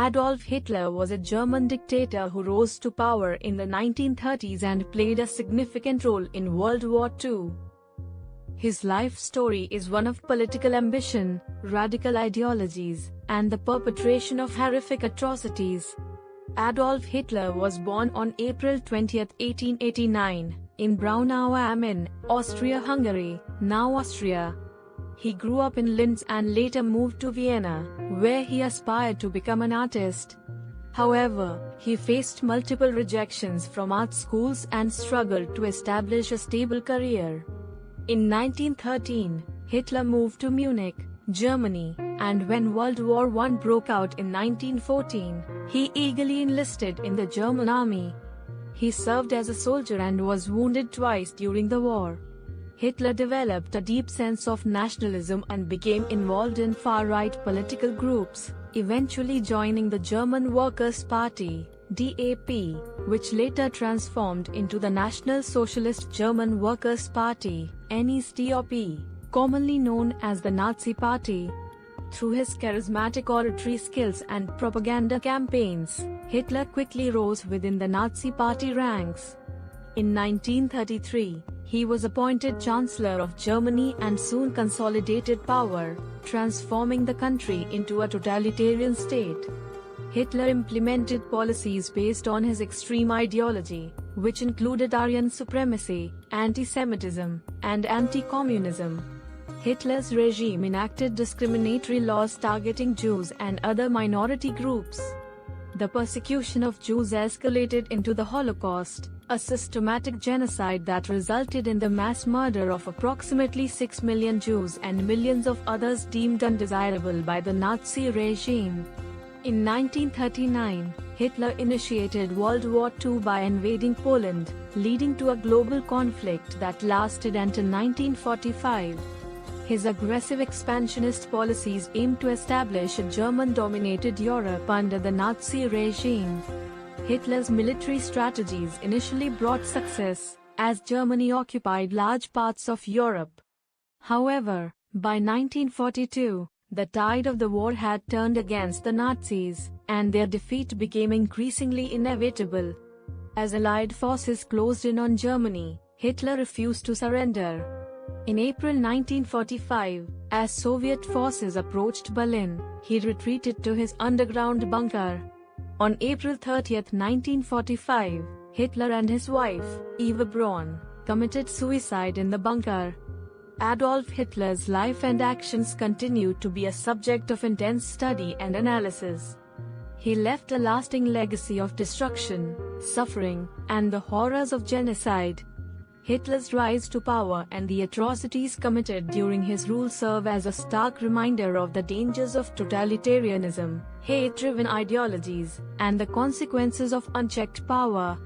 Adolf Hitler was a German dictator who rose to power in the 1930s and played a significant role in World War II. His life story is one of political ambition, radical ideologies, and the perpetration of horrific atrocities. Adolf Hitler was born on April 20, 1889, in Braunau am Inn, Austria-Hungary, now Austria. He grew up in Linz and later moved to Vienna, where he aspired to become an artist. However, he faced multiple rejections from art schools and struggled to establish a stable career. In 1913, Hitler moved to Munich, Germany, and when World War I broke out in 1914, he eagerly enlisted in the German army. He served as a soldier and was wounded twice during the war. Hitler developed a deep sense of nationalism and became involved in far-right political groups, eventually joining the German Workers' Party, DAP, which later transformed into the National Socialist German Workers' Party, NSDAP, commonly known as the Nazi Party. Through his charismatic oratory skills and propaganda campaigns, Hitler quickly rose within the Nazi Party ranks. In 1933, he was appointed Chancellor of Germany and soon consolidated power, transforming the country into a totalitarian state. Hitler implemented policies based on his extreme ideology, which included Aryan supremacy, anti-Semitism, and anti-communism. Hitler's regime enacted discriminatory laws targeting Jews and other minority groups. The persecution of Jews escalated into the Holocaust, a systematic genocide that resulted in the mass murder of approximately 6 million Jews and millions of others deemed undesirable by the Nazi regime. In 1939, Hitler initiated World War II by invading Poland, leading to a global conflict that lasted until 1945. His aggressive expansionist policies aimed to establish a German-dominated Europe under the Nazi regime. Hitler's military strategies initially brought success, as Germany occupied large parts of Europe. However, by 1942, the tide of the war had turned against the Nazis, and their defeat became increasingly inevitable. As Allied forces closed in on Germany, Hitler refused to surrender. In April 1945, as Soviet forces approached Berlin, he retreated to his underground bunker. On April 30, 1945, Hitler and his wife, Eva Braun, committed suicide in the bunker. Adolf Hitler's life and actions continued to be a subject of intense study and analysis. He left a lasting legacy of destruction, suffering, and the horrors of genocide. Hitler's rise to power and the atrocities committed during his rule serve as a stark reminder of the dangers of totalitarianism, hate-driven ideologies, and the consequences of unchecked power.